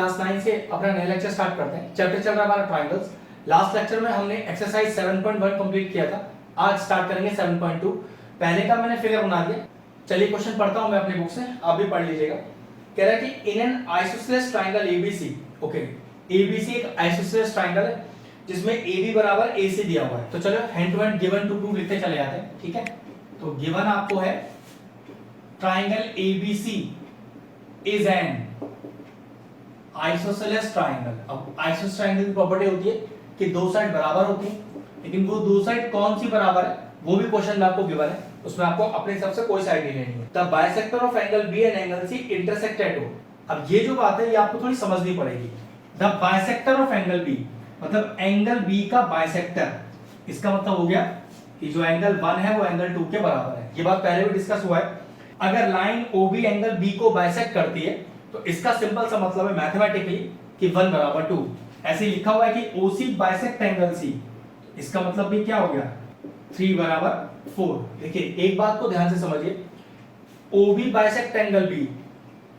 Class 9 से अपना नया लेक्चर स्टार्ट करते हैं। चैप्टर चल रहा है हमारा ट्रायंगल्स। लास्ट लेक्चर में हमने एक्सरसाइज 7.1 कंप्लीट किया था। आज स्टार्ट करेंगे 7.2। पहले का मैंने फिगर बना दिया। चलिए क्वेश्चन पढ़ता हूं मैं अपनी बुक से, आप भी पढ़ लीजिएगा। कह रहा है कि in an isosceles triangle ABC, okay, ABC एक आइसोसेलेस ट्रायंगल है जिसमें AB बराबर AC दिया हुआ है। तो चलो hand to hand given to proof लिखते चले जाते हैं, ठीक है। तो गिवन आपको है triangle ABC is an isosceles triangle. अब आइसोसेलेस ट्रायंगल की प्रॉपर्टी होती है कि दो साइड बराबर होती है, लेकिन वो दो साइड कौन सी बराबर है वो भी क्वेश्चन में आपको गिवन है, उसमें आपको अपने हिसाब से कोई साइड नहीं लेनी है। The bisector of angle B and angle C intersect at O। अब ये जो बात है ये आपको थोड़ी समझनी पड़ेगी। The bisector of angle B मतलब एंगल बी का बाइसेक्टर, इसका मतलब हो गया कि जो एंगल 1 है वो एंगल 2 के बराबर है। ये बात पहले भी डिस्कस हुआ है। अगर लाइन OB एंगल B को बाइसेक्ट करती है तो इसका सिंपल सा मतलब है मैथमेटिकली कि 1 बराबर 2। ऐसे ही लिखा हुआ है कि OC बाइसेक्ट एंगल C, इसका मतलब भी क्या हो गया 3 बराबर 4। देखिए एक बात को ध्यान से समझिए, OB bisect angle B,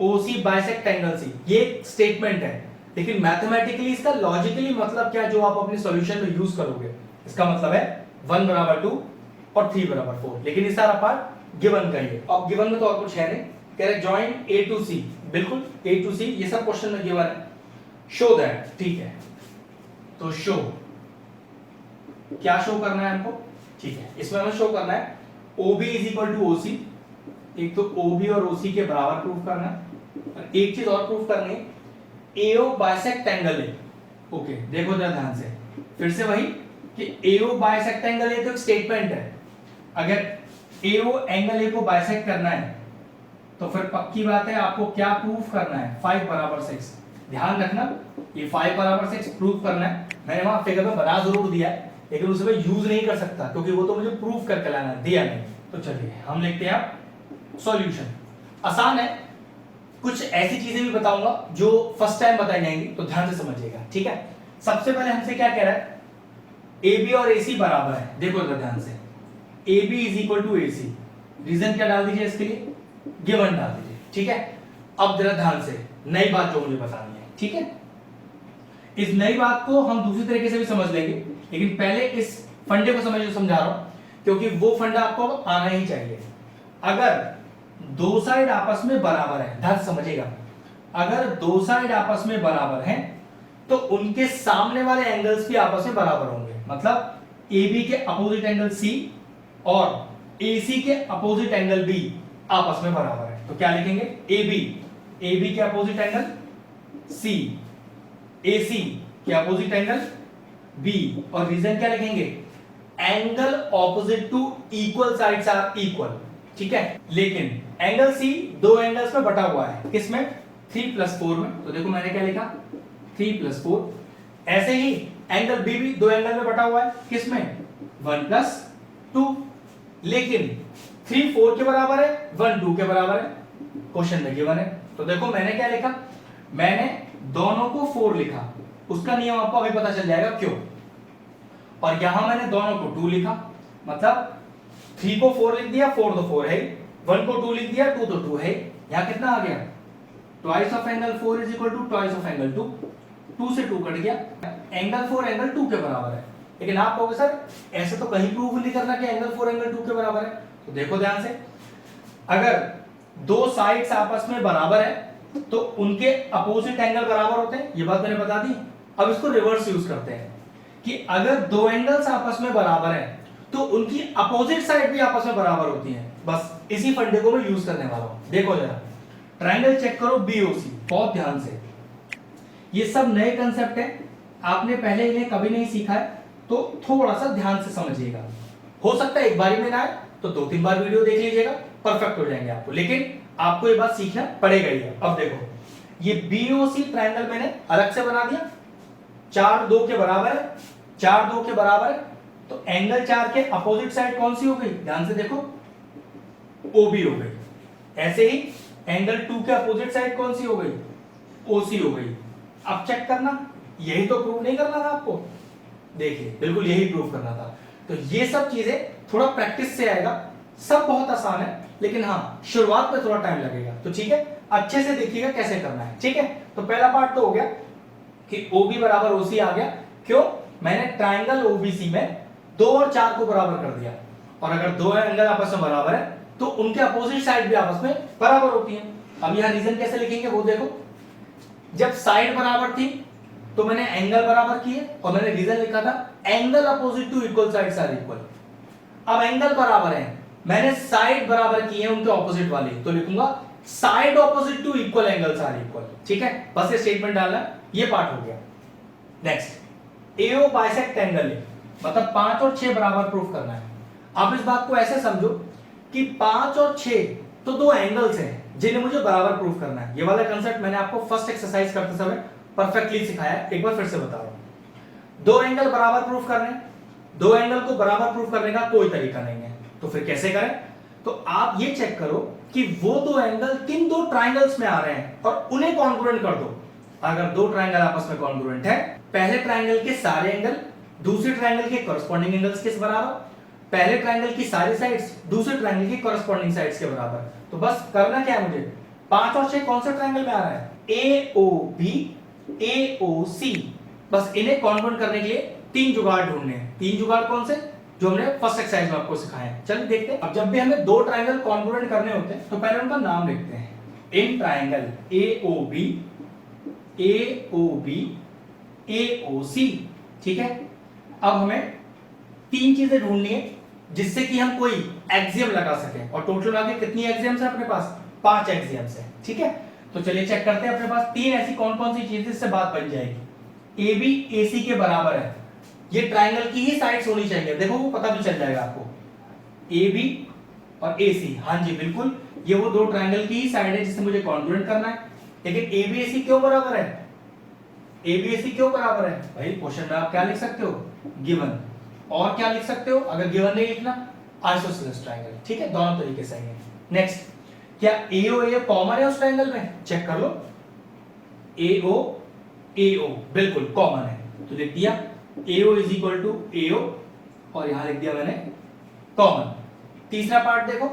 OC bisect angle C, ये स्टेटमेंट है, लेकिन मैथमेटिकली इसका लॉजिकली मतलब क्या जो आप अपने सॉल्यूशन में यूज करोगे, इसका मतलब है 1 बराबर 2 और 3 बराबर 4। लेकिन ये सारा पार्ट गिवन का ही है। अब गिवन में तो और कुछ है नहीं। कह रहे जॉइन A to C, बिल्कुल A to C ये सब क्वेश्चन में गिवन है। शो दैट, ठीक है, तो शो क्या शो करना है हमको, ठीक है, इसमें हमें शो करना है OB is equal to OC। एक तो OB और OC के बराबर प्रूफ करना है, और एक चीज और प्रूफ करनी है AO बाइसेक्ट एंगल है। ओके देखो जरा ध्यान से, फिर से वही कि AO बाइसेक्ट एंगल है तो एक स्टेटमेंट है। अगर AO एंगल A को बाइसेक्ट करना है तो फिर पक्की बात है आपको क्या प्रूफ करना है 5 बराबर 6। ध्यान रखना ये 5 बराबर 6 प्रूफ करना है। मैंने वहां फिगर में बना जरूर दिया है, लेकिन उसे मैं यूज नहीं कर सकता क्योंकि वो तो मुझे प्रूफ करके लाना दिया नहीं। तो चलिए हम लिखते हैं सॉल्यूशन। आसान है, कुछ ऐसी चीजें भी बताऊंगा जो फर्स्ट टाइम बताई जाएंगी, तो ध्यान से समझिएगा, ठीक है। सबसे पहले हमसे क्या कह रहा है, AB और AC बराबर है। देखो जरा ध्यान से, AB is equal to AC, reason क्या डाल दीजिए इसके लिए, गिवन डाल दीजिए, ठीक है। अब जरा ध्यान से नई बात जो मुझे बतानी है, ठीक है। इस नई बात को हम दूसरी तरीके से भी समझ लेंगे, लेकिन पहले इस फंडे को समझा रहा हूं क्योंकि वो फंडा आपको आना ही चाहिए। अगर दो साइड आपस में बराबर है, ध्यान समझिएगा, अगर दो साइड आपस में बराबर हैं तो उनके सामने वाले एंगल्स भी आपस में बराबर होंगे। मतलब AB के अपोजिट एंगल C और AC के अपोजिट एंगल B आपस में बराबर है। तो क्या लिखेंगे, AB के अपोजिट एंगल C, AC के अपोजिट एंगल B, और रीजन क्या लिखेंगे, angle opposite to equal sides are equal, ठीक है। लेकिन एंगल C दो एंगल्स में बटा हुआ है, किसमें 3 + 4 में। तो देखो मैंने क्या लिखा 3 + 4। ऐसे ही एंगल B भी दो एंगल में बटा हुआ है, किसमें 1 + 2। लेकिन 3 4 के बराबर है, 1 2 के बराबर है, क्वेश्चन में गिवन है। तो देखो मैंने क्या लिखा, मैंने दोनों को 4 लिखा, उसका नियम आपको अभी पता चल जाएगा क्यों। और यहां मैंने दोनों को 2 लिखा, मतलब 3 को 4 लिख दिया, 4 तो 4 है, 1 को 2 लिख दिया, 2 तो 2 है। यहां कितना आ गया, twice of angle 4 is equal to twice of angle 2। 2 से 2 कट गया, एंगल 4 एंगल 2 के बराबर है। लेकिन आप कहोगे सर ऐसे तो कहीं प्रूफ नहीं करना कि एंगल 4 एंगल 2 के बराबर है। तो देखो ध्यान से, अगर दो साइड्स आपस में बराबर है तो उनके अपोजिट एंगल बराबर होते हैं, ये बात मैंने बता दी। अब इसको रिवर्स यूज करते हैं कि अगर दो एंगल्स आपस में बराबर हैं तो उनकी अपोजिट साइड भी आपस में बराबर होती हैं। बस इसी फंडे को मैं यूज करने वाला हूं। देखो जरा ट्रायंगल चेक करो BOC, बहुत ध्यान से, ये सब नए कंसेप्ट है, आपने पहले इन्हें कभी नहीं सीखा है, तो थोड़ा सा ध्यान से समझिएगा। हो सकता है एक बार में ना आए तो 2-3 बार वीडियो देख लीजिएगा, परफेक्ट हो जाएंगे आपको, लेकिन आपको ये बात सीखना पड़ेगा ही है। अब देखो ये BOC ट्रायंगल मैंने अलग से बना दिया, 4 2 के बराबर है, 4 2 के बराबर है, तो एंगल 4 के अपोजिट साइड कौन सी हो गई, ध्यान से देखो OB हो गई। ऐसे ही एंगल 2 के अपोजिट साइड कौन सी हो गई, OC हो गई। अब चेक करना, यही तो प्रूव नहीं करना था आपको, देखिए बिल्कुल यही प्रूव करना था। तो ये सब चीजें थोड़ा प्रैक्टिस से आएगा, सब बहुत आसान है, लेकिन हाँ शुरुआत में थोड़ा टाइम लगेगा। तो ठीक है, अच्छे से देखिएगा कैसे करना है। ठीक है, तो पहला पार्ट तो हो गया कि OB बराबर OC आ गया। क्यों? मैंने ट्राइंगल OBC में 2 और 4 को बराबर कर दिया, और अगर दो एंगल आपस में बराबर है तो उनके अपोजिट साइड भी आपस में बराबर होती है। अब यहां रीजन कैसे लिखेंगे वो देखो। जब साइड बराबर थी तो मैंने एंगल बराबर किए, और मैंने रीजन लिखा था angle opposite to equal sides are equal. अब एंगल बराबर है, मैंने साइड बराबर किए हैं उनके ऑपोजिट वाले, तो लिखूंगा side opposite to equal angles are equal. ठीक है, बस ये स्टेटमेंट डालना, ये पार्ट हो गया। नेक्स्ट, AO बाइसेक्ट एंगल है, मतलब 5 और 6 बराबर प्रूफ करना है। आप इस बात को ऐसे समझो कि 5 और 6 तो दो एंगल्स हैं जिन्हें मुझे बराबर प्रूफ करना है। ये वाला कंसेप्ट मैंने आपको फर्स्ट एक्सरसाइज करते समय परफेक्टली सिखाया है, एक बार फिर से बता रहा हूं। दो एंगल बराबर प्रूफ करने, दो एंगल को बराबर प्रूफ करने का कोई तरीका नहीं है, तो फिर कैसे करें? तो आप ये चेक करो कि वो दो एंगल किन दो ट्राइंगल्स में आ रहे हैं और उन्हें कॉन्ग्रुएंट कर दो। अगर दो ट्राइंगल आपस में कॉन्ग्रुएंट है, पहले ट्राइंगल के सारे एंगल दूसरे ट्राइंगल के कॉरस्पॉन्डिंग एंगल्स के बराबर, पहले ट्राइंगल की सारी साइड्स दूसरे ट्राइंगल की कॉरस्पॉन्डिंग साइड्स के बराबर। तो बस करना क्या है मुझे, 5 और 6 कौन से ट्राइंगल में आ रहा है? AOB AOC। बस इन्हें कॉन्ग्रुएंट करने के लिए 3 जुगाड़ ढूंढने हैं। 3 जुगाड़ कौन से? जो हमने फर्स्ट एक्सरसाइज में आपको सिखाए हैं। चलिए देखते हैं। अब जब भी हमें दो ट्राइंगल कॉन्ग्रुएंट करने होते हैं तो पहले उनका नाम लिखते हैं। In triangle AOB AOB AOC। ठीक है, अब हमें 3 चीजें ढूंढनी है जिससे कि हम कोई एक्सियम लगा सकें, और टोटल लगा के कितनी एक्सियम्स है अपने पास? 5 एक्सियम्स है। ठीक है, तो चलिए चेक करते हैं अपने पास 3 ऐसी कौन कौन सी चीजें इससे बात बन जाएगी। AB AC के बराबर है, ये ट्राइंगल की ही साइड्स होनी चाहिए। देखो वो पता भी चल जाएगा आपको, AB और AC। हाँ जी बिल्कुल, ये वो दो ट्राइंगल की ही साइड है जिसे मुझे कॉन्ग्रुएंट करना है। लेकिन AB AC क्यों बराबर है? AB AC क्यों बराबर है भाई? क्वेश्चन में आप क्या लिख सकते हो? गिवन। और क्या लिख सकते हो अगर गिवन नहीं लिखना? Isosceles triangle. ठीक है, दोनों तरीके से है। नेक्स्ट, क्या AO कॉमन है उस ट्राइंगल में? चेक कर लो, AO बिल्कुल कॉमन है, तो लिख दिया AO is equal to AO, और यहां लिख दिया मैंने कॉमन। तीसरा पार्ट देखो,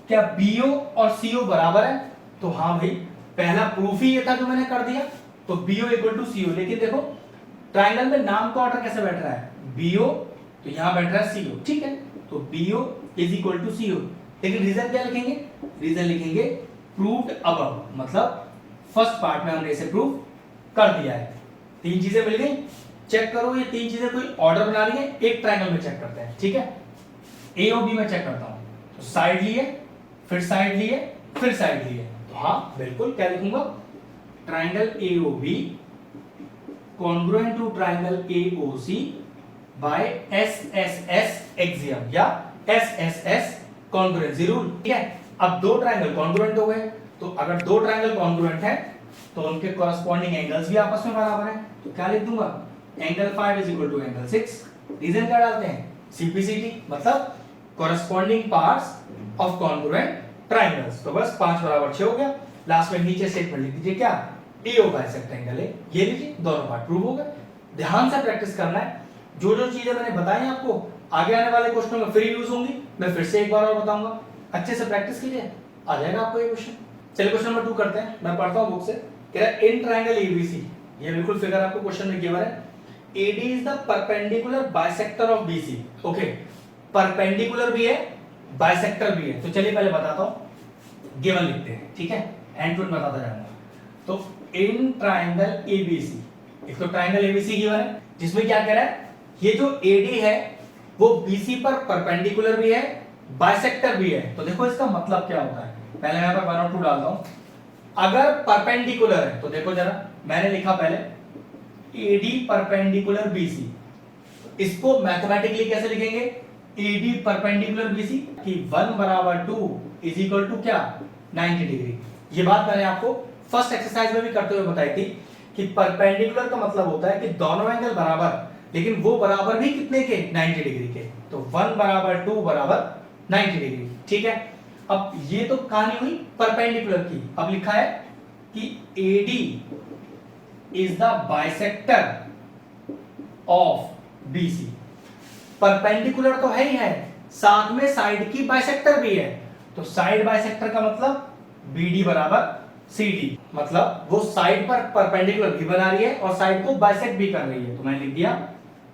क्या BO और CO बराबर है? तो हाँ भाई, पहला प्रूफ ही ये था जो मैंने कर दिया, तो BO इक्वल टू CO। लेकिन देखो ट्राइंगल में नाम का ऑर्डर कैसे बैठ रहा है? BO, तो यहां बैठ रहा है CO। ठीक है, तो BO is equal to CO। लेकिन रीजन क्या लिखेंगे? रीजन लिखेंगे प्रूव्ड अबव, मतलब फर्स्ट पार्ट में हमने इसे प्रूव कर दिया है। 3 चीजें मिल गई। चेक करो ये 3 चीजें कोई ऑर्डर बना रही है? एक ट्राइंगल में चेक करते हैं। ठीक है, AOB में चेक करता हूं, तो साइड लिए, फिर साइड लिए, फिर साइड लिए, तो हाँ बिल्कुल क्या लिखूंगा? Triangle AOB congruent to triangle AOC by SSS axiom या SSS कॉन्ग्रुएंसी रूल। ठीक है, अब दो ट्राइंगल कॉन्ग्रुएंट हो गए, तो अगर दो ट्राइंगल कॉन्ग्रुएंट है तो उनके कॉरस्पॉन्डिंग एंगल्स भी आपस में बराबर हैं, तो क्या लिख दूंगा? Angle 5 is equal to angle 6। Reason क्या डालते हैं? CPCT, मतलब corresponding parts of congruent triangles. तो बस 5 बराबर 6 हो गया। लास्ट में नीचे स्टेटमेंट लिख दीजिए, क्या? AO बाइसेक्ट एंगल है, ये लीजिए, दोनों पार्ट प्रूव हो गए। ध्यान से प्रैक्टिस करना है, जो जो चीजें मैंने बताई आपको आगे आने वाले क्वेश्चनों में फ्री यूज होंगी, मैं फिर से एक बार और बताऊंगा। अच्छे से प्रैक्टिस कीजिए, आ जाएगा आपको ये क्वेश्चन। चलिए क्वेश्चन नंबर 2 करते हैं। मैं पढ़ता हूं बुक से। कह रहा है इन ट्राइंगल ABC, ये बिल्कुल फिगर आपको क्वेश्चन में गिवन है। AD is the perpendicular bisector of BC। Okay, perpendicular भी है, बाइसेक्टर भी है। तो चलिए पहले बताता हूं, गिवन लिखते हैं। ठीक है, एंड टू एंड बताता जाऊंगा। तो इन ट्राइंगल ABC, एक तो ट्राइंगल ABC गिवन है जिसमें क्या कह रहा है? ये जो AD है वो BC पर परपेंडिकुलर भी है, बाइसेक्टर भी है। तो देखो इसका मतलब क्या होता है, पहले मैं यहां पर 1 और 2 डालता हूं। अगर परपेंडिकुलर है तो देखो जरा, मैंने लिखा पहले AD परपेंडिकुलर BC, इसको मैथमेटिकली कैसे लिखेंगे? AD परपेंडिकुलर BC कि 1 बराबर 2 इज इक्वल टू क्या? 90 डिग्री। ये बात मैंने आपको फर्स्ट एक्सरसाइज में भी करते हुए बताई थी कि परपेंडिकुलर का मतलब होता है कि दोनों एंगल बराबर, लेकिन वो बराबर भी कितने के? 90 डिग्री के। तो 1 बराबर 2 बराबर 90 डिग्री। ठीक है, अब ये तो कहानी हुई परपेंडिकुलर की। अब लिखा है कि AD is the bisector of BC। Perpendicular तो है ही है, साथ में साइड की बाइसेक्टर भी है। तो साइड बाइसेक्टर का मतलब BD बराबर CD, मतलब वो साइड पर परपेंडिकुलर भी बना रही है और साइड को बाइसेक्ट भी कर रही है, तो मैंने लिख दिया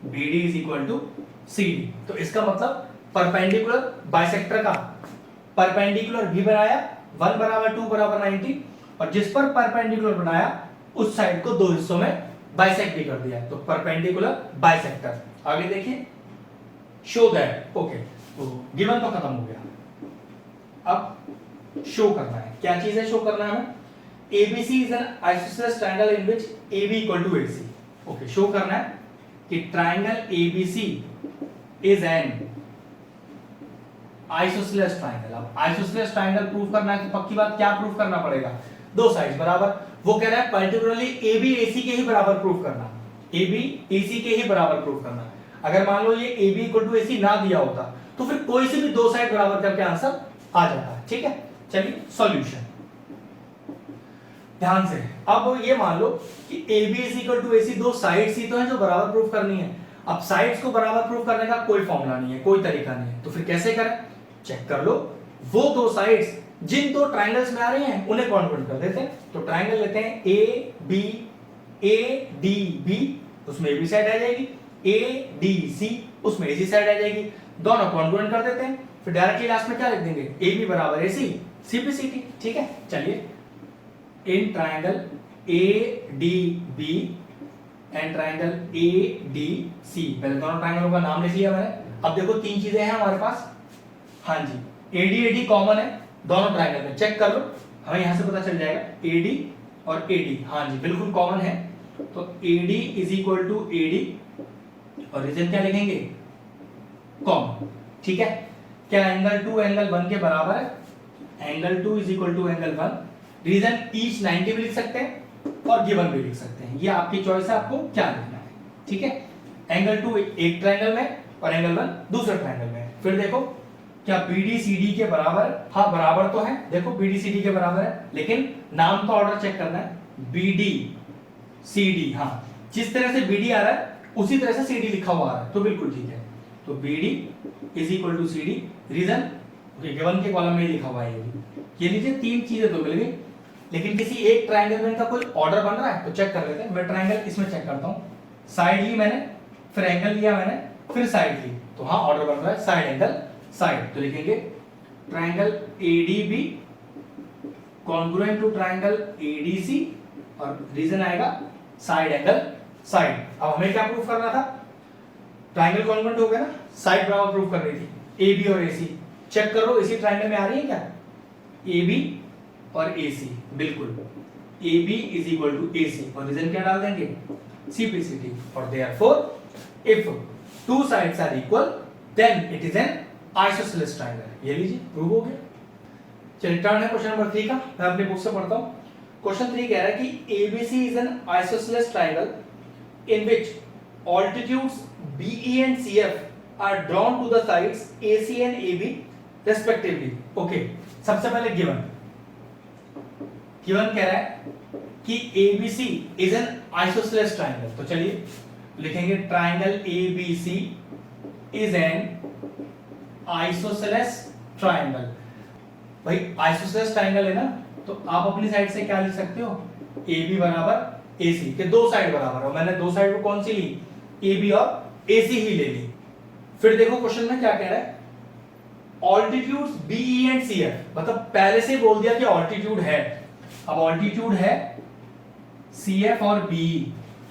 BD is equal to CD। तो इसका मतलब परपेंडिकुलर बाइसेक्टर का परपेंडिकुलर भी बनाया 1 बराबर 2 बराबर 90, और जिस पर परपेंडिकुलर बनाया उस साइड को दो हिस्सों में बाइसेक्ट भी कर दिया, तो परपेंडिकुलर बाइसेक्टर। आगे देखिए, शो दैट, ओके, तो गिवन तो खत्म हो गया, अब शो करना है। क्या चीज है शो करना है हमें? ABC is an isosceles triangle in which AB equal to AC। Okay, show करना है कि triangle ABC is an isosceles triangle। अब isosceles triangle प्रूव करना है तो पक्की बात क्या प्रूव करना पड़ेगा? दो साइड्स बराबर। वो कह रहा है पर्टिकुलरली AB AC के ही बराबर प्रूव करना, AB AC के ही बराबर प्रूव करना। अगर मान लो ये AB इक्वल टू AC ना दिया होता तो फिर कोई से भी दो साइड बराबर करके आंसर आ जाता है। ठीक है, चलिए सॉल्यूशन ध्यान से। अब ये मान लो कि AB is equal to AC, दो साइड्स ही तो हैं जो बराबर प्रूफ करनी है। अब साइड्स को बराबर प्रूफ करने का कोई फॉर्मूला नहीं है, कोई तरीका नहीं है, तो फिर कैसे करें? चेक कर लो, वो दो साइड्स जिन दो ट्राइंगल्स में आ रही हैं उन्हें कॉन्वर्ट कर देते हैं। तो ट्राइंगल लेते हैं ADB, उसमें AB साइड आ जाएगी, ADC उसमें AC साइड आ जाएगी, दोनों कॉन्वर्ट कर देते हैं। फिर डायरेक्टली लास्ट में क्या लिख देंगे? AB बराबर AC, CPCT। ठीक है, चलिए in triangle ADB and triangle ADC, पहले दोनों ट्राइंगलों का नाम लिख लिया मैंने। अब देखो तीन चीजें हैं हमारे पास, हाँ जी, AD कॉमन है दोनों ट्राइंगल में, चेक कर लो, हमें यहां से पता चल जाएगा AD और AD, हाँ जी बिल्कुल कॉमन है। तो AD is equal to AD और रीजन क्या लिखेंगे? कॉमन। ठीक है, क्या एंगल 2 एंगल 1 के बराबर है? Angle 2 is equal to angle 1। Reason each 90 भी लिख सकते हैं और गिवन भी लिख सकते हैं, ये आपकी चॉइस है, आपको क्या लिखना है। ठीक है, एंगल 2 एक ट्राइंगल में और एंगल 1 दूसरे ट्राइंगल में। फिर देखो क्या BD CD के बराबर है? हाँ बराबर तो है, देखो BD CD के बराबर है, लेकिन नाम का ऑर्डर चेक करना है। BD CD, हाँ जिस तरह से BD आ रहा है उसी तरह से CD लिखा हुआ आ रहा है, तो बिल्कुल ठीक है। तो BD is equal to CD, reason given के कॉलम में लिखा हुआ है। ये लीजिए तीन चीजें तो मिल गई, लेकिन किसी एक ट्राइंगल में इनका कोई ऑर्डर बन रहा है तो चेक कर लेते हैं। मैं ट्राइंगल इसमें चेक करता हूं, साइड ली मैंने, फिर एंगल लिया मैंने, फिर साइड ली, तो हाँ ऑर्डर बन रहा है साइड एंगल साइड। तो लिखेंगे triangle ADB congruent to triangle ADC और रीजन आएगा साइड एंगल साइड। अब हमें क्या प्रूफ करना था? ट्राइंगल कॉन्ग्रुएंट हो गया ना, साइड बराबर प्रूफ कर रही थी AB और AC। चेक करो इसी ट्राइंगल में आ रही है क्या? AB और AC, बिल्कुल AB is equal to AC और रीजन क्या डाल देंगे? CPCT। और therefore if two sides are equal then it is an isosceles triangle. ये लीजिए प्रूव हो गया। चलिए टर्न है क्वेश्चन नंबर 3 का, मैं अपने बुक से पढ़ता हूं। क्वेश्चन 3 कह रहा है कि ABC is an isosceles triangle in which altitudes BE and CF are drawn to the sides AC and AB respectively। Okay, सबसे पहले गिवन कह रहा है कि ABC is an isosceles triangle, तो चलिए लिखेंगे triangle ABC is an isosceles triangle. भाई आइसोसेलेस ट्रायंगल है ना, तो आप अपनी साइड से क्या लिख सकते हो? AB बराबर AC के दो साइड बराबर हो, मैंने दो साइड को कौन सी ली? AB और AC ही ले ली। फिर देखो क्वेश्चन में क्या कह रहा है? ऑल्टीट्यूड्स BE एंड CF, मतलब पहले से बोल दिया कि ऑल्टीट्यूड है। अब ऑल्टीट्यूड है CF और BE,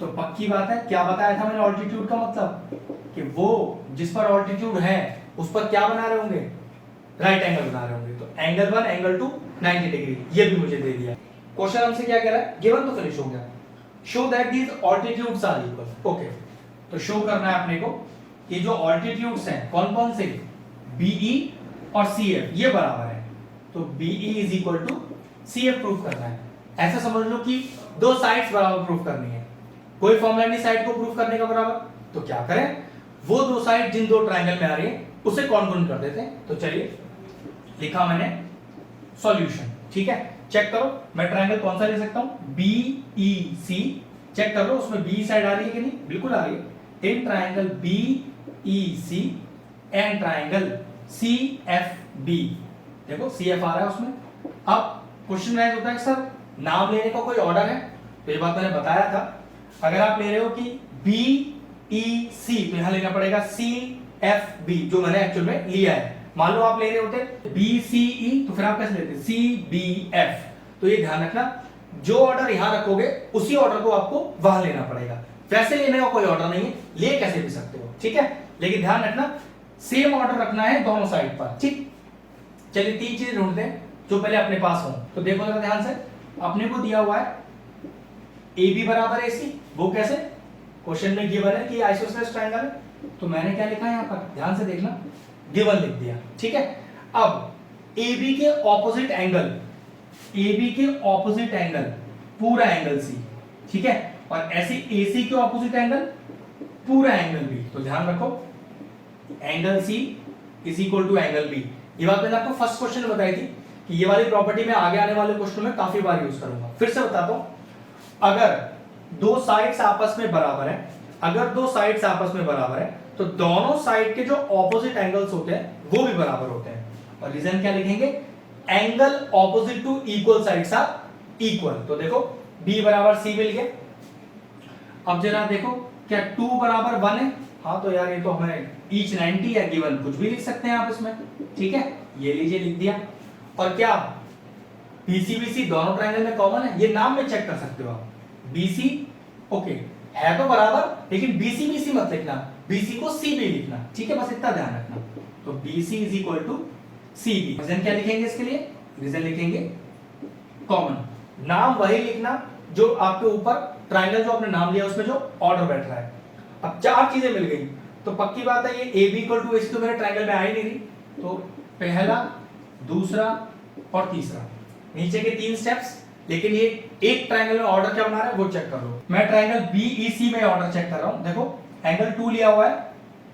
तो पक्की बात है क्या बताया था मैंने ऑल्टीट्यूड का मतलब? कि वो जिस पर ऑल्टीट्यूड है उस पर क्या बना रहे होंगे? राइट एंगल बना रहे होंगे। तो एंगल 1 एंगल 2 90 डिग्री, ये भी मुझे दे दिया। क्वेश्चन हमसे क्या कह रहा है? गिवन तो फिनिश हो गया। Show that these altitudes are equal. Okay, तो शो करना है अपने को कि जो ऑल्टीट्यूड्स हैं कौन कौन से? BE और CF ये बराबर है, तो BE is equal to CF proof करना है। ऐसा समझ लो कि दो साइड्स बराबर प्रूफ करनी है, कोई फॉर्मूला नहीं साइड को प्रूफ करने का बराबर, तो क्या करें? वो दो साइड जिन दो ट्रायंगल में आ रही है उसे कॉन्ग्रुएंट कर देते हैं। तो चलिए लिखा मैंने सॉल्यूशन, ठीक है। चेक करो मैं ट्रायंगल कौन सा ले सकता हूं? BEC, चेक कर लो उसमें BE साइड आ रही है कि नहीं? बिल्कुल आ रही है। In triangle BEC and triangle CFB देखो सी एफ आ रहा है उसमें। अब क्वेश्चन राइज होता है सर नाम लेने का कोई ऑर्डर है, तो ये बात मैंने बताया था। अगर आप ले रहे हो कि बी ई सी, तो यहां लेना पड़ेगा सी एफ बी, जो मैंने एक्चुअल में लिया है। मान लो आप ले रहे होते बी सी ई, तो फिर आप कैसे लेते सी बी एफ। तो ये ध्यान रखना, जो ऑर्डर यहां रखोगे उसी ऑर्डर को आपको वहां लेना पड़ेगा। वैसे लेने का कोई ऑर्डर नहीं है, ले कैसे भी सकते हो, ठीक है। लेकिन ध्यान रखना सेम ऑर्डर रखना है दोनों साइड पर, ठीक। चलिए 3 चीजें ढूंढते हैं जो पहले अपने पास हो। तो देखो जरा ध्यान से, अपने को दिया हुआ है ए बी बराबर ए सी। वो कैसे, क्वेश्चन में गिवन है कि आइसोसेलेस ट्रायंगल है, तो मैंने क्या लिखा है यहां पर, ध्यान से देखना, गिवन लिख दिया, ठीक है। अब ए बी के ऑपोजिट एंगल, ए बी के ऑपोजिट एंगल पूरा एंगल सी, ठीक है। और ऐसे ए सी के ऑपोजिट एंगल पूरा एंगल बी। तो ध्यान रखो angle C is equal to angle B. ये बात मैंने आपको फर्स्ट क्वेश्चन में बताई थी कि ये वाली प्रॉपर्टी मैं आगे आने वाले क्वेश्चन में काफी बार यूज करूंगा। फिर से बताता हूं, अगर दो साइड्स आपस में बराबर है, अगर दो साइड्स आपस में बराबर है, तो दोनों साइड के जो ऑपोजिट एंगल्स होते हैं वो भी बराबर होते हैं। और रीजन क्या लिखेंगे, angle opposite to equal sides are equal. तो देखो b बराबर c मिल गया। अब जरा देखो क्या 2 बराबर 1 है, हाँ तो यार ये तो हमें ईच 90 है गिवन, कुछ भी लिख सकते हैं आप इसमें, ठीक है। ये लीजिए लिख दिया। और क्या BC BC दोनों ट्रायंगल में कॉमन है, ये नाम में चेक कर सकते हो आप। BC ओके है तो बराबर, लेकिन BC BC मत लिखना, BC को CB लिखना, ठीक है, बस इतना ध्यान रखना। तो BC is equal to CB। Reason क्या लिखेंगे इसके लिए, रीजन लिखेंगे कॉमन, नाम वही लिखना जो आपके ऊपर ट्रायंगल जो आपने नाम लिया उसमें जो ऑर्डर बैठ रहा है। अब 4 चीजें मिल गई, तो पक्की बात है ये AB इक्वल टू AC तो मेरे ट्रायंगल में आ ही नहीं रही। तो पहला, दूसरा और तीसरा, नीचे के 3 स्टेप्स, लेकिन ये एक ट्रायंगल में ऑर्डर क्या बना रहा है वो चेक कर लो। मैं ट्रायंगल BEC में ऑर्डर चेक कर रहा हूं। देखो एंगल 2 लिया हुआ है,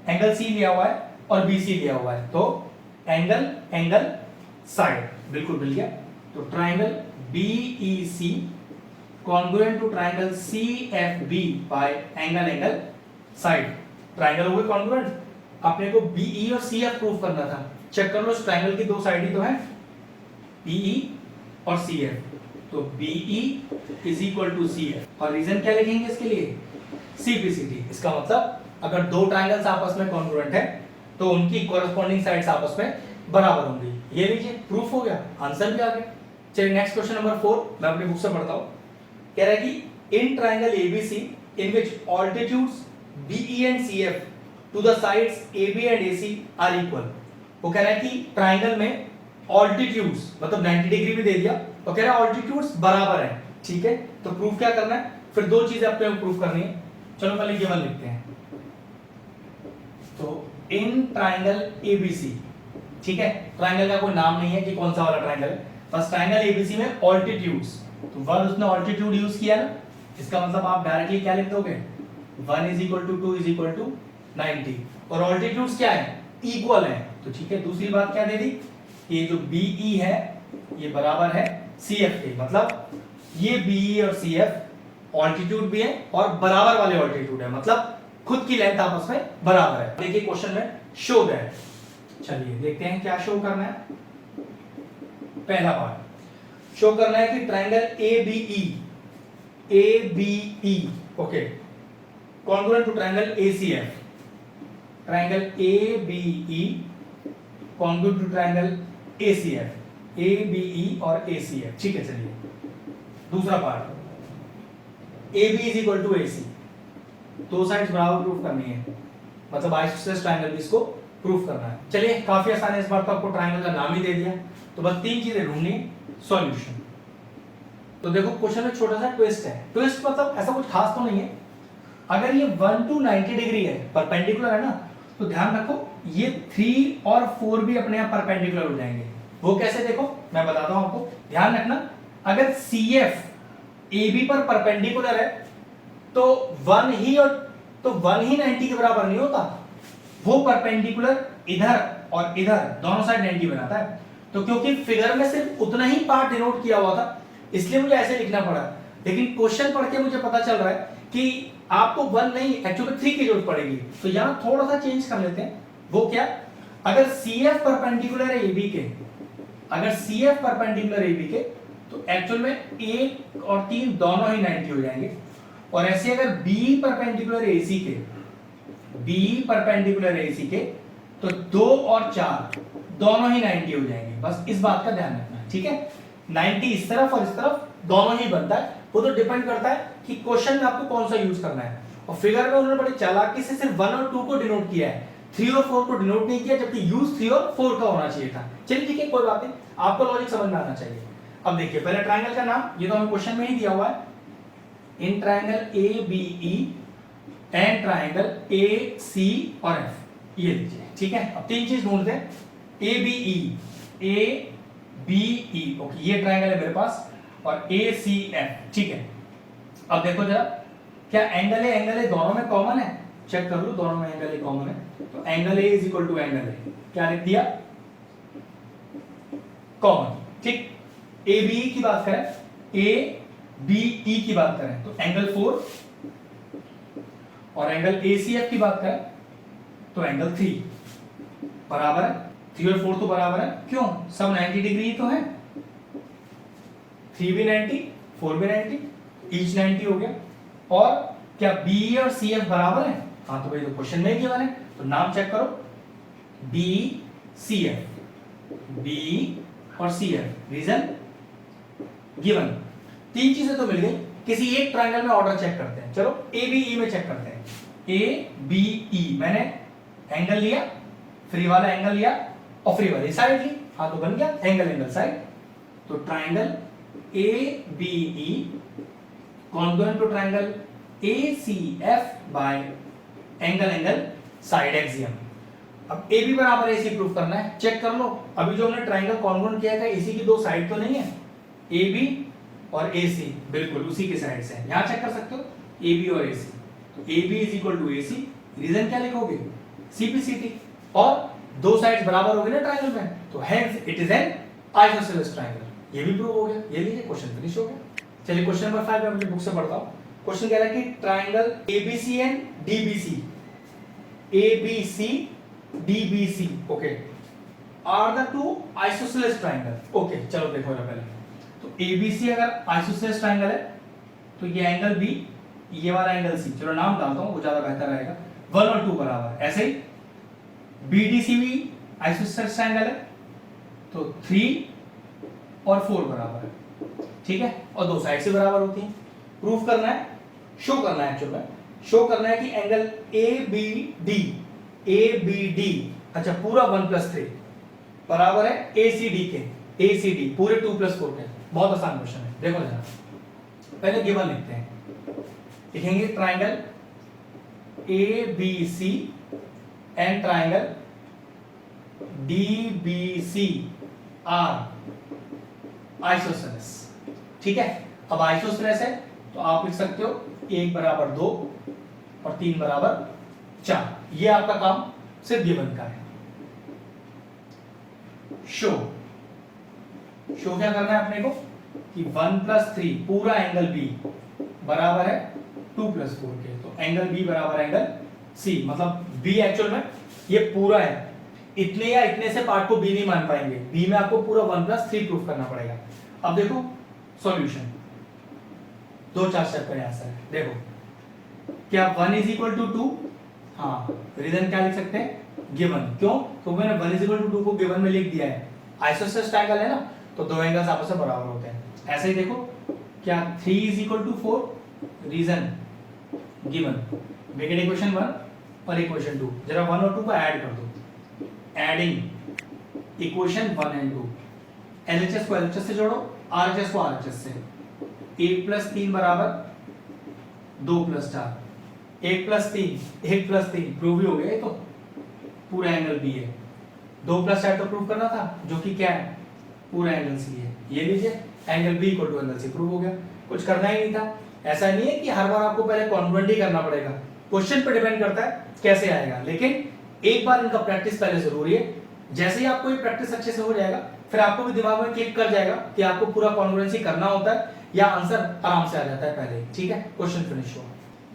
एंगल C लिया हुआ है और BC लिया हुआ है, तो एंगल एंगल साइड बिल्कुल मिल गया। तो triangle BEC congruent to triangle CFB by angle angle side. Triangle हो गए कॉन्ग्रुएंट, अपने को BE और CF प्रूव करना था। चेक कर लो इस ट्रायंगल की 2 साइड ही तो है, BE और CF। तो BE is equal to CF। और रीजन क्या लिखेंगे इसके लिए, CPCT। इसका मतलब अगर 2 ट्रायंगल्स आपस में कॉन्ग्रुएंट है तो उनकी कोरेस्पोंडिंग साइड्स आपस में बराबर होंगी। ये लीजिए प्रूफ हो गया, आंसर भी आ गया। चलिए नेक्स्ट क्वेश्चन नंबर 4 मैं अपनी बुक से पढ़ता हूं। कह रहा है कि in triangle ABC in which altitudes BE and CF to the sides AB and AC are equal. वो कह रहा है कि ट्रायंगल में ऑल्टीट्यूड्स मतलब 90 डिग्री भी दे दिया, तो कह रहा है ऑल्टीट्यूड्स बराबर है, ठीक है। तो प्रूफ क्या करना है, फिर 2 चीजें अपने को प्रूफ करनी है। चलो पहले गिवन लिखते हैं। तो इन ट्रायंगल ABC, ठीक है, ट्रायंगल का कोई नाम नहीं है कि कौन सा वाला ट्रायंगल है, बस ट्रायंगल ABC में ऑल्टीट्यूड्स। तो 1 उसने ऑल्टीट्यूड यूज किया ना, इसका मतलब आप डायरेक्टली क्या लिख दोगे, 1 is equal to 2 is equal to 90। और ऑल्टीट्यूड्स क्या है, इक्वल है, तो ठीक है। दूसरी बात क्या दे दी, ये जो BE है ये बराबर है CF के, मतलब ये BE और CF ऑल्टीट्यूड भी है और बराबर वाले ऑल्टीट्यूड है, मतलब खुद की लेंथ आपस में बराबर है। देखिए क्वेश्चन में शो दैट, चलिए देखते हैं क्या शो करना है। पहला पार्ट शो करना है कि triangle ABE okay congruent to triangle ACF। Triangle ABE congruent to triangle ACF, ABE और ACF, ठीक है। चलिए दूसरा part AB is equal to AC, 2 sides बराबर प्रूफ करनी है, मतलब आइसोसेलेस ट्रायंगल भी इसको प्रूफ करना है। चलिए काफी आसान है, इस बार तो आपको ट्रायंगल का नाम ही दे दिया, तो बस 3 चीजें ढूंढनी, सॉल्यूशन। तो देखो क्वेश्चन में छोटा सा ट्विस्ट है, ट्विस्ट मतलब ऐसा कुछ खास तो नहीं है। अगर ये 1 to 90 डिग्री है, परपेंडिकुलर है ना, तो ध्यान रखो ये 3 और 4 भी अपने आप परपेंडिकुलर हो जाएंगे। वो कैसे, देखो मैं बताता हूं आपको, ध्यान रखना। अगर CF AB पर परपेंडिकुलर है तो 1 ही 90 के बराबर नहीं होता, वो परपेंडिकुलर इधर और इधर दोनों साइड 90 बनाता है। तो क्योंकि फिगर में सिर्फ उतना ही पार्ट डिनोट किया हुआ था, इसलिए मुझे ऐसे लिखना पड़ा, लेकिन क्वेश्चन पढ़ के मुझे पता चल रहा है कि आपको 1 नहीं एक्चुअली 3 की जरूरत पड़ेगी। तो यहां थोड़ा सा चेंज कर लेते हैं। वो क्या, अगर CF परपेंडिकुलर है AB के अगर C F perpendicular A B के तो एक्चुअल में 1 और 3 दोनों ही 90 हो जाएंगे, और ऐसे अगर बी परपेंडिकुलर ए सी के, बी परपेंडिकुलर ए सी के तो 2 और 4 दोनों ही 90 हो जाएंगे। बस इस बात का ध्यान रखना है, ठीक है। 90 इस तरफ और इस तरफ दोनों ही बनता है, वो तो डिपेंड करता है कि क्वेश्चन में आपको कौन सा यूज करना है। और फिगर में उन्होंने बड़ी चालाकी से सिर्फ 1 और 2 को डिनोट किया है, 3 और 4 को डिनोट नहीं किया, जबकि यूज 3 और 4 का होना चाहिए था। चलिए ठीक है, कोई बात नहीं, आपको लॉजिक समझ में आना चाहिए। अब देखिए पहले ट्रायंगल का नाम, ये तो हमें क्वेश्चन में ही दिया हुआ है, in triangle A B E and triangle A C और एफ, ये लीजिए, ठीक है। अब तीन चीज ढूंढते हैं, ए बी ई, ओके, ये ट्रायंगल है मेरे पास, और ए सी एफ, ठीक है। अब देखो जरा, क्या एंगल है दोनों में कॉमन है, चेक कर लो, दोनों में एंगल ए कॉमन है, तो angle A is equal to angle A, क्या लिख दिया, कॉमन, ठीक। ए बी की बात करें, ए बी ई की बात करें तो एंगल 4, और एंगल ए सी एफ की बात करें तो एंगल 3 बराबर है, 3 और 4 तो बराबर है, क्यों, सब 90 डिग्री तो है, 3 भी 90, 4 भी 90, ईच 90 हो गया। और क्या बी और सी एफ बराबर है, हाँ तो भाई तो क्वेश्चन में गिवन है, तो नाम चेक करो, बी सी एफ, बी और सी एफ, रीजन गिवन, तीन चीजें तो मिल गई। किसी एक ट्रायंगल में ऑर्डर चेक करते हैं, चलो ए बी ई में चेक करते हैं। ए बी ई, मैंने एंगल लिया, फ्री वाला एंगल लिया और फ्री वाली साइड ली, हाँ तो बन गया एंगल साइड। तो triangle A B E congruent to triangle A C F by angle side axiom. अब ए बी बराबर ए सी प्रूफ करना है, चेक कर लो, अभी जो हमने ट्रायंगल कॉन्ग्रुएंट किया था, इसी की दो साइड तो नहीं है, ए बी और ए सी, बिल्कुल उसी के साइड से, यहां चेक कर सकते हो, ए बी और ए सी, तो A B is equal to A C, reason क्या लिखोगे, सी पी सी टी, और दो साइड्स बराबर होगी ना ट्रायंगल में, तो hence it is an isosceles triangle, ये भी प्रूव हो गया, ये लीजिए क्वेश्चन फिनिश हो गया। चलिए क्वेश्चन नंबर 5 मैं अपनी बुक से पढ़ता हूं। क्वेश्चन कह रहा है कि triangle ABC and DBC, ABC DBC, okay, are the two isosceles triangle, okay. चलो देखो जरा पहले, तो ABC अगर आइसोसेलेस ट्रायंगल है तो ये एंगल B, ये वाला एंगल C, चलो नाम डालता हूं वो ज्यादा बेहतर रहेगा, 1 और 2 बराबर, ऐसे ही BDC भी आइसोसेलेस ट्रायंगल है तो 3 और 4 बराबर है, ठीक है, और दो साइड से बराबर होती हैं। प्रूफ करना है, शो करना है, एक्चुअल में शो करना है कि एंगल ABD, अच्छा पूरा 1+3 बराबर है ACD के, ACD पूरे 2+4 के। बहुत आसान क्वेश्चन है, देखो जरा, पहले गिवन लिखते हैं, लिखेंगे triangle ABC and triangle DBC are isosceles, ठीक है। अब आइसोसेलेस है तो आप लिख सकते हो 1 बराबर 2 और 3 बराबर 4, ये आपका काम सिर्फ गिवन का है। शो क्या करना है अपने को कि 1+3 पूरा एंगल B बराबर है 2+4 के, तो एंगल B बराबर एंगल C, मतलब B एक्चुअल में ये पूरा है, इतने या इतने से पार्ट को B नहीं मान पाएंगे, B में आपको पूरा 1+3 प्रूफ करना पड़ेगा। अब देखो सॉल्यूशन, 2-4 स्टेप का आंसर है, देखो क्या 1 इज इक्वल टू 2, हाँ, रीजन क्या लिख सकते हैं, गिवन, क्यों, तो मैंने 1 इज इक्वल टू 2 को गिवन में लिख दिया है, आइसोसेलेस ट्रायंगल है ना, तो दो एंगल्स आपस में बराबर होते हैं। ऐसे ही देखो क्या 3 is equal to 4, reason given, bracket equation 1 और इक्वेशन 2, जरा 1 और 2 को ऐड कर दो, एडिंग इक्वेशन 1 एंड 2, एलएचएस को एलएचएस से जोड़ो, आरएचएस को आरएचएस से, 1+3 बराबर 2+4, 1+3 प्रूव ही हो गया, ये तो पूरा एंगल B है, 2+4 तो प्रूव करना था, जो कि क्या है, पूरा एंगल C है, ये लीजिए angle B equal to angle C prove हो गया, कुछ करना ही नहीं था। ऐसा नहीं है कि हर बार आपको पहले कॉन्वेंट ही करना पड़ेगा, क्वेश्चन पे डिपेंड करता है कैसे आएगा, लेकिन एक बार इनका प्रैक्टिस पहले जरूरी है। जैसे ही आपको ये प्रैक्टिस अच्छे से हो जाएगा, फिर आपको भी दिमाग में क्लिक कर जाएगा कि आपको पूरा कॉन्ग्रुएंसी करना होता है, या आंसर आराम से आ जाता है पहले, ठीक है। क्वेश्चन फिनिश हुआ।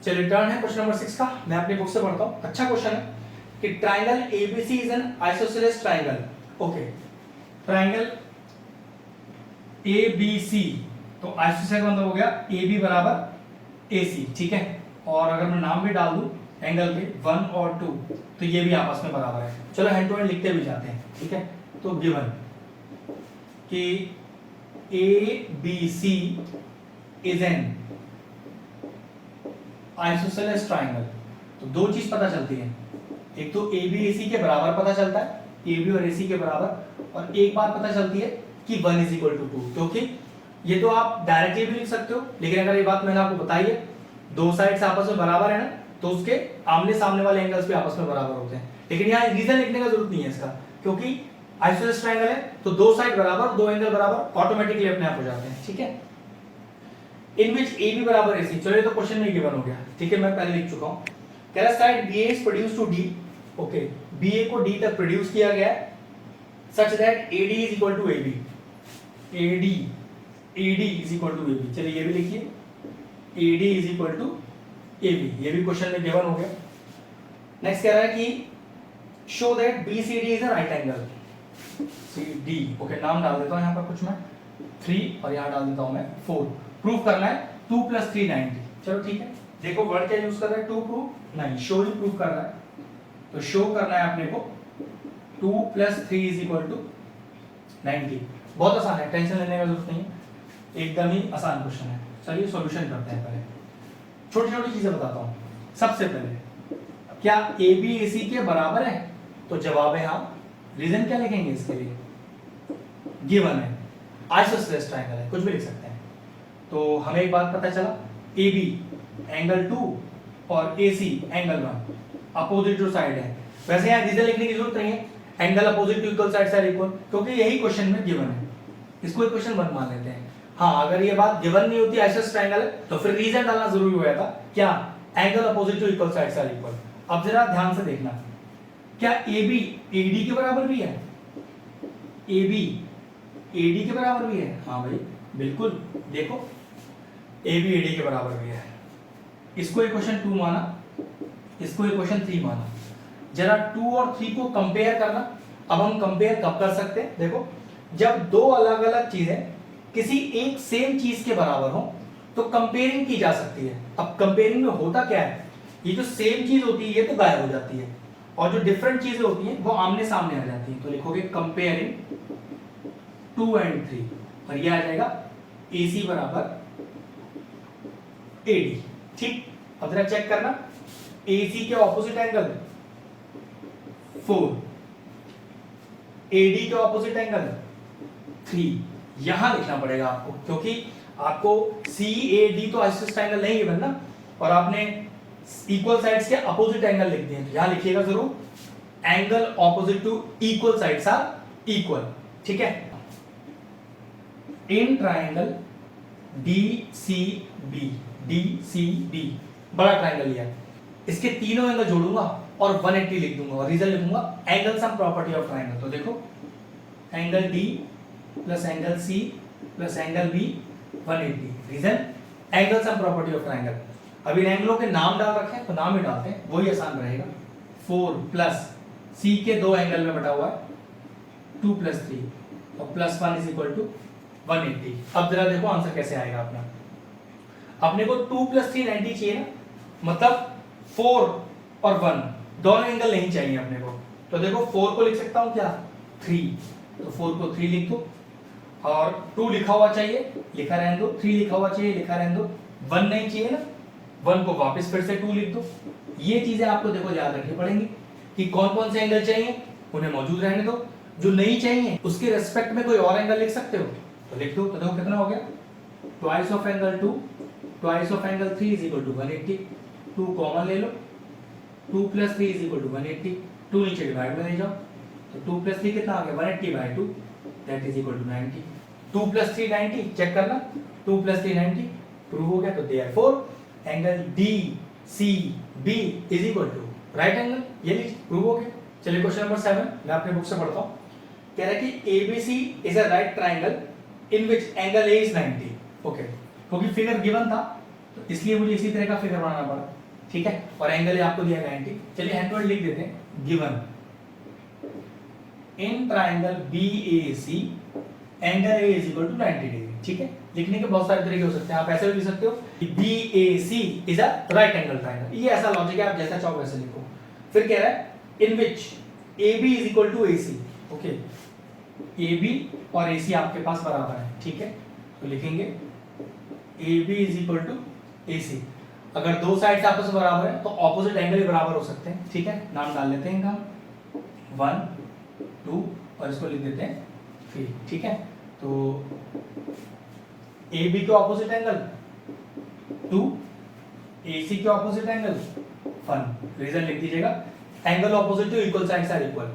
चलिए टर्न है क्वेश्चन नंबर 6 का, मैं अपनी बुक से पढ़ता हूं। अच्छा क्वेश्चन है कि triangle ABC is an isosceles triangle, okay, triangle A B C, तो आइसोसेलेस मतलब हो गया ए बी बराबर ए सी, ठीक है। और अगर मैं नाम भी डाल दूं एंगल के 1 और 2, तो ये भी आपस में बराबर है। चलो हैंड टू हैंड लिखते भी जाते हैं, ठीक है। तो गिवन कि A B C is an isosceles triangle, तो दो चीज पता चलती है, एक तो ए बी ए सी के बराबर पता चलता है, ए बी और ए सी के बराबर, और एक बात पता चलती है कि 1 इज इक्वल टू 2, क्योंकि ये तो आप डायरेक्टली भी लिख सकते हो, लेकिन अगर ये बात मैंने आपको बताई है दो साइड्स आपस में बराबर है ना, तो उसके आमने सामने वाले एंगल्स भी आपस में बराबर होते हैं। लेकिन यहाँ रीजन लिखने का जरूरत नहीं है इसका, क्योंकि आइसोसेलेस ट्रायंगल है तो दो साइड बराबर, दो एंगल बराबर, ऑटोमेटिकली अपने आप हो जाते हैं, ठीक है। इन विच ए बी बराबर ए सी, चलिए तो क्वेश्चन में गिवन हो गया, ठीक है, मैं पहले लिख चुका हूं। कह रहा side B A is produce to D, okay, B A को डी तक प्रोड्यूस किया गया है such that A D is equal to A B, A D is equal to A B, चलिए ये भी लिखिए A D is equal to A B, ये भी क्वेश्चन में गिवन हो गया। नेक्स्ट कह रहा है कि show that B C D is a right angle, C D, okay, नाम डाल देता हूं यहां पर कुछ मैं 3 और यहां डाल देता हूं मैं 4। प्रूफ करना है 2 + 3 90, चलो ठीक है। देखो वर्ड क्या यूज कर रहा है, टू प्रूफ नहीं, शो ही प्रूफ कर रहा है, तो शो करना है अपने को 2 + 3 इज इक्वल टू 90। बहुत आसान है, टेंशन लेने की जरूरत नहीं है, एकदम ही आसान क्वेश्चन है। चलिए सॉल्यूशन करते हैं। पहले छोटी छोटी चीजें बताता हूं। सबसे पहले क्या ए बी ए सी के बराबर है, तो जवाब है हाँ। रीजन क्या लिखेंगे इसके लिए, गिवन है, आइसोसेलेस ट्रायंगल है, कुछ भी लिख सकते हैं। तो हमें एक बात पता चला, ए बी एंगल 2 और ए सी एंगल 1 अपोजिट जो साइड है। वैसे यहाँ रीजन लिखने की जरूरत नहीं है, angle opposite to equal sides are equal, क्योंकि यही क्वेश्चन में गिवन है। इसको इक्वेशन 1 मान लेते हैं। हाँ, अगर ये बात गिवन नहीं होती आइसोसेलेस ट्रायंगल है, तो फिर रीजन डालना जरूरी हो जाता, क्या angle opposite to equal sides are equal. अब जरा ध्यान से देखना, क्या ए बी ए डी के बराबर भी है, ए बी ए डी के बराबर भी है, हाँ भाई बिल्कुल, देखो ए बी ए डी के बराबर भी है। इसको इक्वेशन 2 माना, इसको इक्वेशन 3 माना। जरा 2 और 3 को कंपेयर करना। अब हम कंपेयर कब कर सकते हैं, देखो जब दो अलग अलग चीजें किसी एक सेम चीज के बराबर हो तो कंपेयरिंग की जा सकती है। अब कंपेयरिंग में होता क्या है, ये जो सेम चीज होती है ये तो गायब हो जाती है, और जो डिफरेंट चीजें होती हैं वो आमने सामने आ जाती हैं। तो लिखोगे कंपेयरिंग 2 and 3, और ये आ जाएगा AC बराबर AD, ठीक। अब जरा चेक करना, AC के ऑपोजिट एंगल 4, AD के ऑपोजिट एंगल 3, यहां लिखना पड़ेगा आपको, क्योंकि आपको CAD तो आइसोसेलेस ट्रायंगल नहीं गिवन ना, और आपने इक्वल साइड्स के अपोजिट एंगल लिख दिए, तो यहां लिखिएगा जरूर angle opposite to equal sides are equal, ठीक है। इन ट्रायंगल DCB, DCB बड़ा ट्रायंगल लिया, इसके तीनों एंगल जोड़ूंगा और 180 लिख दूंगा, और रीजन लिखूंगा angle sum property of triangle. तो देखो angle D plus angle C plus angle B 180, reason angle sum property of triangle. अब इन एंगलों के नाम डाल रखे हैं तो नाम ही डालते हैं, वही आसान रहेगा। 4 प्लस C के दो एंगल में बटा हुआ है 2 + 3 और +1 इज इक्वल टू 180। अब जरा देखो आंसर कैसे आएगा अपना, अपने को 2 + 3 90 चाहिए ना, मतलब 4 और 1 दोनों एंगल नहीं चाहिए अपने को। तो देखो 4 को लिख सकता हूं क्या 3, तो 4 को 3 लिख दो, और 2 लिखा हुआ चाहिए, लिखा रहने दो, 3 लिखा हुआ चाहिए, लिखा रहने दो, 1 नहीं चाहिए ना, 1 को वापस फिर से 2 लिख दो। ये चीजें आपको देखो याद रखनी पड़ेंगी कि कौन कौन से एंगल चाहिए उन्हें मौजूद रहने दो, जो नहीं चाहिए उसके रेस्पेक्ट में कोई और एंगल लिख सकते हो तो लिख दो। तो देखो कितना हो गया, twice of angle 2 twice of angle 3 is equal to 180, 2 common ले लो, 2 + 3 इज इक्वल टू 180, 2 नीचे डिवाइड में ले जाओ, तो 2 + 3 कितना आ गया 180/2, that is equal to 90। 2 + 3 90, check करना, 2 + 3 90 प्रूव हो गया। तो therefore angle DCB is equal to right angle, ये प्रूव हो गया। चलिए क्वेश्चन नंबर 7 मैं अपने बुक से पढ़ता हूं। कह रहा है कि ABC is a right triangle in which angle A is 90, okay, क्योंकि फिगर गिवन था तो इसलिए मुझे इसी तरह का फिगर बनाना पड़ा, ठीक है, और एंगल आपको दिया 90। चलिए हैंड टू हैंड लिख देते हैं, given in triangle BAC angle A is equal to 90 degree. ठीक है, लिखने के बहुत सारे तरीके हो सकते हैं, आप ऐसे भी लिख सकते हो B A C is a right angle triangle, ये ऐसा लॉजिक है, आप जैसा चाहो वैसे लिखो। फिर कह रहा है in which A B is equal to A C. Okay, A B और ए सी आपके पास बराबर है। ठीक है, तो लिखेंगे A B is equal to A C. अगर दो साइड आपस में बराबर है तो ऑपोजिट एंगल भी बराबर हो सकते हैं। ठीक है, नाम डाल लेते हैं इनका 1 2 और इसको लिख देते हैं 3। ठीक है, तो ए बी के ऑपोजिट एंगल 2, ए सी के ऑपोजिट एंगल 1। रीजन लिख दीजिएगा, angle opposite to equal sides are equal.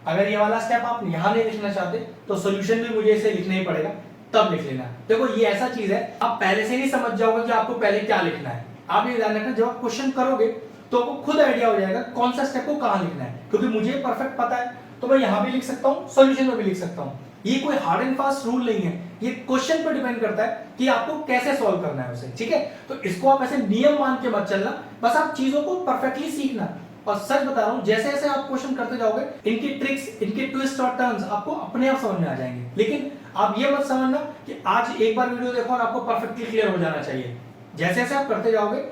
अगर ये वाला स्टेप आप यहां नहीं लिखना चाहते तो सॉल्यूशन भी मुझे इसे लिखना ही पड़ेगा, तब लिख लेना। देखो ये ऐसा चीज है, आप पहले से नहीं समझ जाओगे कि आपको पहले क्या लिखना है। आप ये ध्यान रखना, जब आप क्वेश्चन करोगे तो आपको खुद आइडिया हो जाएगा कौन सा स्टेप को कहां लिखना है, क्योंकि मुझे परफेक्ट पता है तो मैं यहां भी लिख सकता हूं, सॉल्यूशन में भी लिख सकता हूं। ये कोई हार्ड एंड फास्ट रूल नहीं है, ये क्वेश्चन पर डिपेंड करता है कि आपको कैसे सॉल्व करना है उसे। ठीक है, तो इसको आप ऐसे नियम मान के मत चलना, बस आप चीजों को परफेक्टली सीखना। और सच बता रहा हूं, जैसे जैसे आप क्वेश्चन करते जाओगे इनकी ट्रिक्स, इनके ट्विस्ट और टर्न्स आपको अपने आप समझ में आ जाएंगे। लेकिन आप ये मत समझना कि आज एक बार वीडियो देखो और आपको परफेक्टली क्लियर हो जाना चाहिए। जैसे जैसे आप करते जाओगे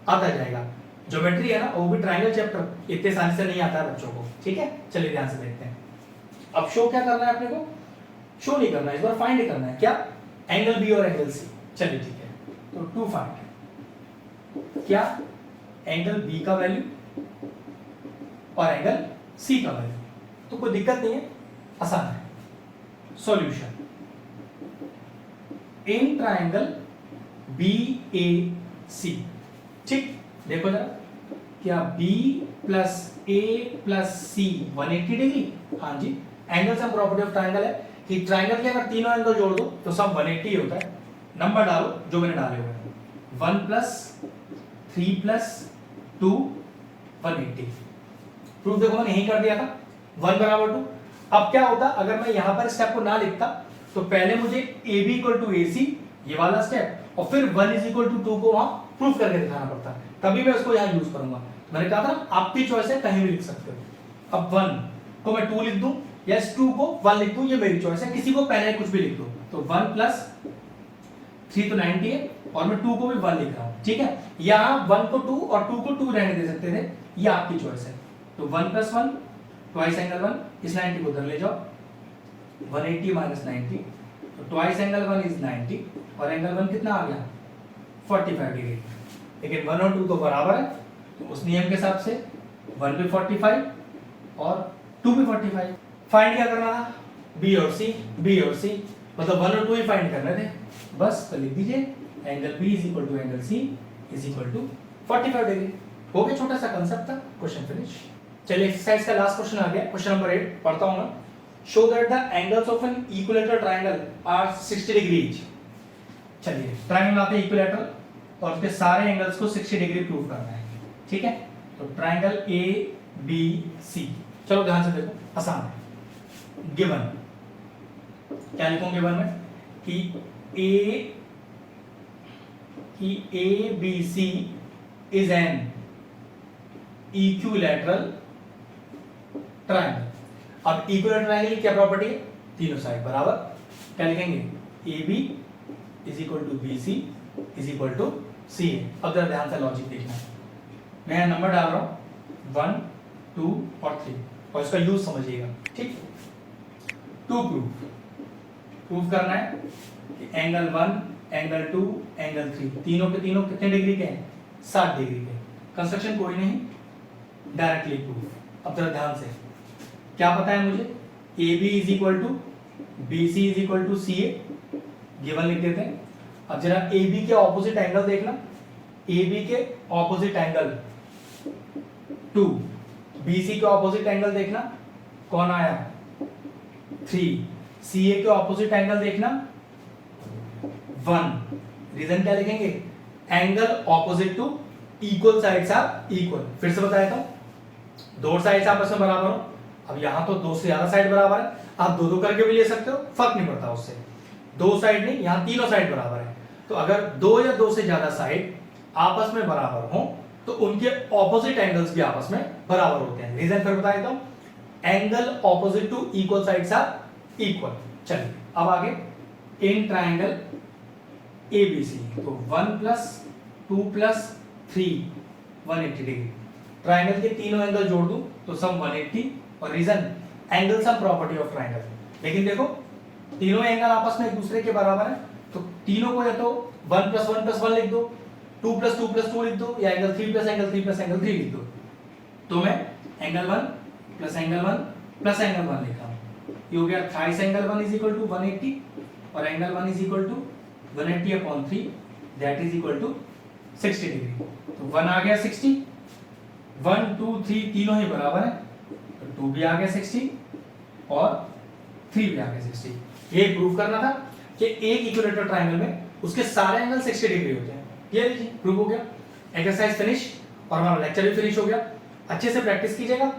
आता जाएगा। ज्योमेट्री है ना, वो भी ट्रायंगल चैप्टर इतने आसानी से नहीं आता है बच्चों को। ठीक है, चलिए ध्यान से देखते हैं। अब शो क्या करना है अपने को, शो नहीं करना है, इस बार फाइंड करना है। क्या? एंगल बी और एंगल सी। चलिए ठीक है, तो टू फाइंड क्या एंगल बी का वैल्यू और एंगल सी का वैल्यू। तो कोई दिक्कत नहीं है, आसान है। Solution in triangle B A C. ठीक, देखो जरा, क्या B plus A plus C 180 degree? हाँ जी, angle sum property of triangle है कि ट्रायंगल के अगर तीनों एंगल जोड़ दो तो सब 180 ही होता है। नंबर डालो जो मैंने डाले हुए हैं, 1 प्लस 3 प्लस 2 180। प्रूफ देखो मैंने यही कर दिया था, 1 बराबर 2। अब क्या होता अगर मैं यहां पर स्टेप को ना लिखता, तो पहले मुझे A B equal to A सी ये वाला स्टेप और फिर 1 इज इक्वल टू 2 को वहां प्रूफ करके दिखाना पड़ता, तभी मैं उसको यहां यूज करूंगा। मैंने कहा था आपकी चॉइस है, कहीं भी लिख सकते हो। अब 1 को मैं 2 लिख दूं या 2 को 1 लिख दूं, ये मेरी चॉइस है। किसी को पहले कुछ भी लिख दो। तो 1 प्लस 3 तो 90 है और मैं 2 को भी 1 लिख रहा हूं। ठीक है, यहां 1 को 2 और 2 को 2 रहने दे सकते थे, ये आपकी चॉइस है। तो 1 प्लस 1 ट्वाइस एंगल 1, इस 90 को उधर ले जाओ, 180 माइनस 90, तो ट्वाइस एंगल 1 इज 90 और एंगल 1 कितना आ गया 45 डिग्री। लेकिन 1 और 2 तो बराबर है, तो उस नियम के हिसाब से 1 भी 45 और 2 भी 45। फाइंड क्या करना था? बी और सी, बी और सी मतलब 1 और 2 ही फाइंड करने थे बस। तो लिख दीजिए angle B is equal to angle C is equal to 45 degree. हो गया, छोटा सा कंसेप्ट था, क्वेश्चन फिनिश। चलिए एक्सरसाइज का लास्ट क्वेश्चन आ गया, क्वेश्चन नंबर 8 पढ़ता हूं मैं। Show that the angles of an equilateral triangle are 60 degree each. चलिए ट्रायंगल आते हैं इक्विलैटरल और उसके सारे एंगल्स को 60 डिग्री प्रूव करना है। ठीक है, तो ट्रायंगल ए बी सी, चलो ध्यान से देखो, आसान है। गिवन क्या लिखूं गिवन में कि A B C is an equilateral triangle. अब इक्विलैटरल ट्रायंगल की क्या प्रॉपर्टी है? तीनों साइड बराबर। क्या लिखेंगे? A B is equal to B C is equal to C A. अब जरा ध्यान से लॉजिक देखना, मैं नंबर डाल रहा हूं 1 2 और 3 और इसका यूज समझिएगा। ठीक, टू प्रूफ करना है कि एंगल 1 एंगल 2 एंगल 3 तीनों के तीनों कितने डिग्री के हैं? 60 डिग्री के। कंस्ट्रक्शन कोई नहीं, डायरेक्टली प्रूफ। अब जरा ध्यान से, क्या पता है मुझे? A B is equal to B C is equal to C A, given लिख देते हैं। अब जरा ए बी के ऑपोजिट एंगल देखना, ए बी के ऑपोजिट एंगल 2, बी सी के ऑपोजिट एंगल देखना, कौन आया 3, सी ए के ऑपोजिट एंगल देखना 1। रीजन क्या लिखेंगे? Angle opposite to equal sides are equal. फिर से बताया था, दो साइड्स आपस में बराबर हो। अब यहां तो 2 से ज्यादा साइड बराबर है, आप दो करके भी ले सकते हो, फर्क नहीं पड़ता उससे। 2 साइड नहीं, यहां तीनों साइड बराबर है। तो अगर 2 या 2 से ज्यादा साइड आपस में बराबर हो तो उनके ऑपोजिट एंगल्स भी आपस में बराबर होते हैं। रीजन फिर बता देता हूं, angle opposite to equal sides are equal. चलिए अब आगे इन ट्राइंगल ABC, तो 1 + 2 + 3 180 डिग्री। ट्राइंगल के तीनों एंगल जोड़ दूं तो सम 180 और रीजन angle sum property of triangle. लेकिन देखो तीनों एंगल आपस में एक दूसरे के बराबर है, तो तीनों को या तो 1 + 1 + 1 लिख दो, 2 + 2 + 2 लिख दो, या एंगल 3 + एंगल 3 + एंगल 3 लिख दो। तो मैं एंगल 1 + एंगल 1 + एंगल 1 लिखा हूं। ये हो गया थ्राइस एंगल 1 = 180 और angle 1 = 180/3 that is equal to 60 degree. तो 1 आ गया 60, 1 2 3 तीनों ही बराबर है, तो 2 भी आ गया 60 और 3 भी आ गया 60। ये प्रूव करना था कि एक इक्विलेटरल ट्रायंगल में उसके सारे एंगल 60 डिग्री होते हैं। क्लियर है जी, प्रूव हो गया। एक्सरसाइज फिनिश और हमारा लेक्चर भी फिनिश हो गया। अच्छे से प्रैक्टिस कीजिएगा।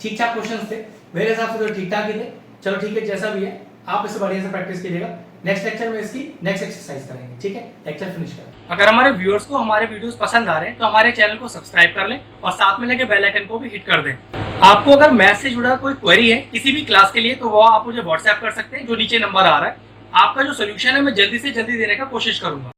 ठीक ठाक क्वेश्चंस थे मेरे हिसाब से, तो ठीक ठाक ही थे। चलो ठीक है, जैसा भी है आप इसे बढ़िया से प्रैक्टिस कीजिएगा। नेक्स्ट लेक्चर में इसकी नेक्स्ट एक्सरसाइज करेंगे। ठीक है, लेक्चर फिनिश करें। अगर हमारे व्यूअर्स को हमारे वीडियोस पसंद आ रहे हैं तो हमारे चैनल को सब्सक्राइब कर लें और साथ में लगे बेल आइकन को भी हिट कर दें। आपको अगर मैथ से जुड़ा कोई क्वेरी है किसी भी क्लास के लिए, तो वो आप मुझे व्हाट्सएप कर सकते हैं, जो नीचे नंबर आ रहा है। आपका जो सोल्यूशन है मैं जल्दी से जल्दी देने का कोशिश करूंगा।